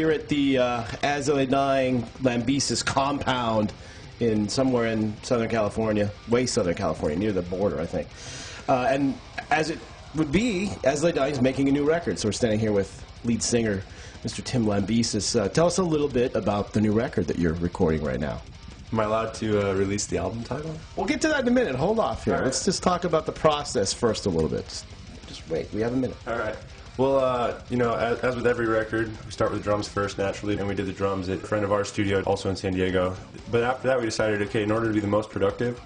here at the As I Lay Dying Lambesis compound in somewhere in Southern California, way Southern California, near the border, I think. And as it would be, As I Lay Dying is making a new record, so we're standing here with lead singer Mr. Tim Lambesis. Tell us a little bit about the new record that you're recording right now. Am I allowed to release the album title? We'll get to that in a minute. Hold off here. All right. Let's just talk about the process first a little bit. Just wait. We have a minute. All right. Well, you know, as with every record, we start with the drums first, naturally, and we did the drums at a friend of ours' studio, also in San Diego. But after that, we decided, okay, in order to be the most productive,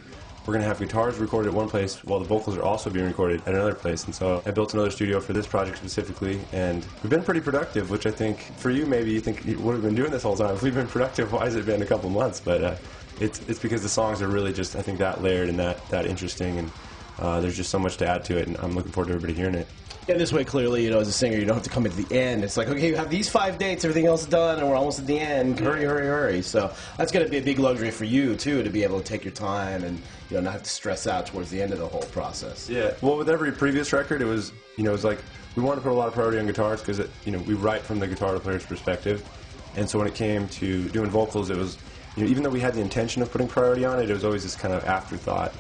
we're going to have guitars recorded at one place while the vocals are also being recorded at another place. And so I built another studio for this project specifically, and we've been pretty productive, which I think, for you, maybe you think, what have we been doing this whole time? If we've been productive, why has it been a couple months? But it's because the songs are really just, I think, that layered and that interesting, and there's just so much to add to it, and I'm looking forward to everybody hearing it. And this way, clearly, you know, as a singer, you don't have to come at the end. It's like, okay, you have these 5 dates, everything else is done, and we're almost at the end. Hurry, hurry, hurry. So that's going to be a big luxury for you, too, to be able to take your time and, you know, not have to stress out towards the end of the whole process. Yeah. Well, with every previous record, it was, you know, it was like we wanted to put a lot of priority on guitars because, you know, we write from the guitar player's perspective. And so when it came to doing vocals, it was, you know, even though we had the intention of putting priority on it, it was always this kind of afterthought.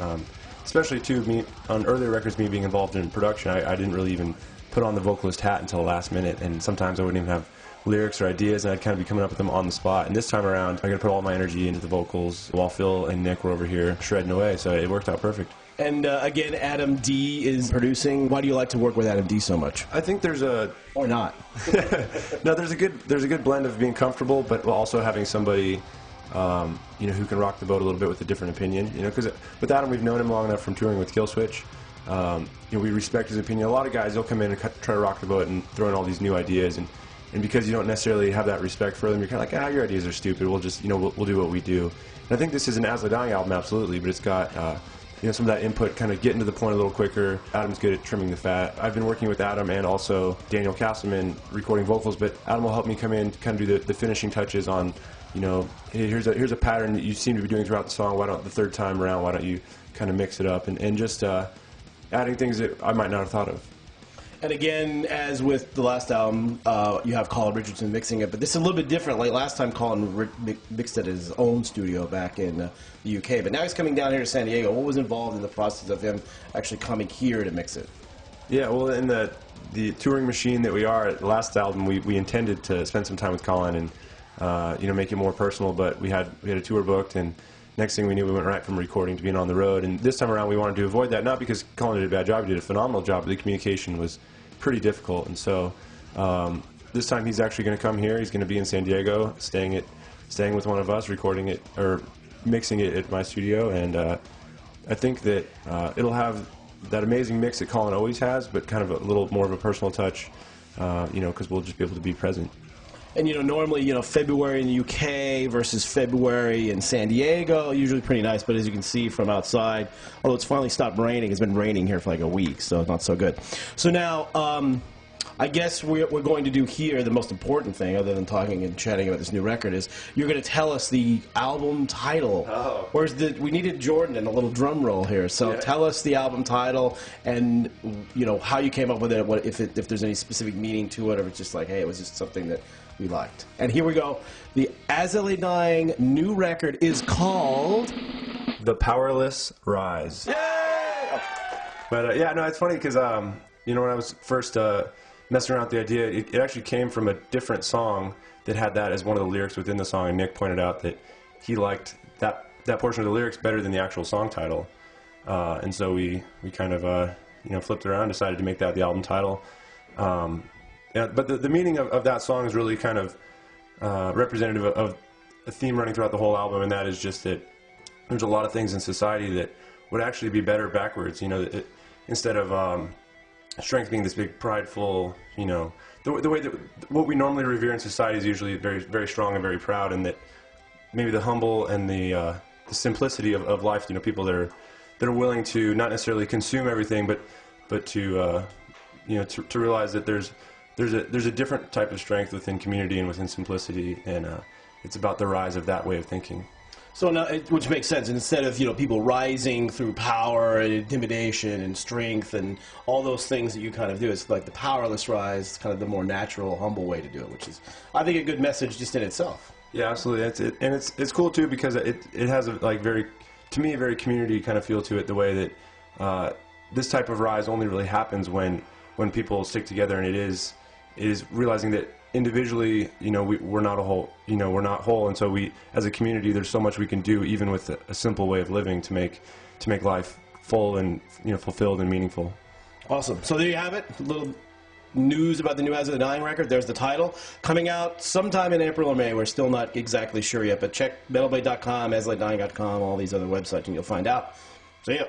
Especially, too, me on earlier records, me being involved in production, I didn't really even put on the vocalist hat until the last minute, and sometimes I wouldn't even have lyrics or ideas, and I'd kind of be coming up with them on the spot. And this time around, I'm going to put all my energy into the vocals while Phil and Nick were over here shredding away, so it worked out perfect. And again, Adam D is producing. Why do you like to work with Adam D so much? I think there's a... Or not. No, there's a good blend of being comfortable, but also having somebody... you know, who can rock the boat a little bit with a different opinion. You know, because with Adam, we've known him long enough from touring with Killswitch. You know, we respect his opinion. A lot of guys, they'll come in and try to rock the boat and throw in all these new ideas, and because you don't necessarily have that respect for them, you're kind of like, your ideas are stupid. We'll just, you know, we'll do what we do. And I think this is an As I Lay Dying album, absolutely, but it's got, you know, some of that input, kind of getting to the point a little quicker. Adam's good at trimming the fat. I've been working with Adam and also Daniel Castleman recording vocals, but Adam will help me come in, kind of do the finishing touches on, you know, hey, here's a pattern that you seem to be doing throughout the song. Why don't the third time around, why don't you kind of mix it up and just adding things that I might not have thought of. And again, as with the last album, you have Colin Richardson mixing it, but this is a little bit different. Like last time, Colin mixed it at his own studio back in the UK, but now he's coming down here to San Diego. What was involved in the process of him actually coming here to mix it? Yeah, well, in the touring machine that we are at the last album, we intended to spend some time with Colin and you know, make it more personal, but we had a tour booked, and next thing we knew, we went right from recording to being on the road. And this time around, we wanted to avoid that, not because Colin did a bad job, he did a phenomenal job, but the communication was pretty difficult. And so this time he's actually going to come here. He's going to be in San Diego, staying with one of us, recording it, or mixing it at my studio. And I think that it'll have that amazing mix that Colin always has, but kind of a little more of a personal touch, you know, because we'll just be able to be present. And, you know, normally, you know, February in the UK versus February in San Diego, usually pretty nice, but as you can see from outside, although it's finally stopped raining, it's been raining here for like a week, so not so good. So now, I guess we're going to do here the most important thing, other than talking and chatting about this new record, is you're going to tell us the album title. Oh. We needed Jordan and a little drum roll here, so yeah. Tell us the album title and, you know, how you came up with it, if there's any specific meaning to it, or if it's just like, hey, it was just something that we liked. And here we go. The As I Lay Dying new record is called... The Powerless Rise. Yay! But yeah, no, it's funny because, you know, when I was first messing around with the idea, it actually came from a different song that had that as one of the lyrics within the song, and Nick pointed out that he liked that portion of the lyrics better than the actual song title. And so we kind of, you know, flipped around, decided to make that the album title. Yeah, but the meaning of that song is really kind of representative of a theme running throughout the whole album, and that is just that there's a lot of things in society that would actually be better backwards. You know, instead of strength being this big prideful, you know, the way that what we normally revere in society is usually very, very strong and very proud, and that maybe the humble and the simplicity of life. You know, people that are willing to not necessarily consume everything, but to you know, to realize that there's a different type of strength within community and within simplicity, and it's about the rise of that way of thinking. So now, which makes sense. Instead of people rising through power and intimidation and strength and all those things that you kind of do, it's like the powerless rise, kind of the more natural, humble way to do it, which is, I think, a good message just in itself. Yeah, absolutely. It's cool too because it has a to me a very community kind of feel to it. The way that this type of rise only really happens when people stick together, and it is realizing that individually, we're not a whole, we're not whole, and so we, as a community, there's so much we can do, even with a simple way of living, to make life full and fulfilled and meaningful. Awesome. So there you have it. A little news about the new As of the Dying record. There's the title. Coming out sometime in April or May. We're still not exactly sure yet, but check metalblade.com, asofthedying.com, all these other websites, and you'll find out. See ya.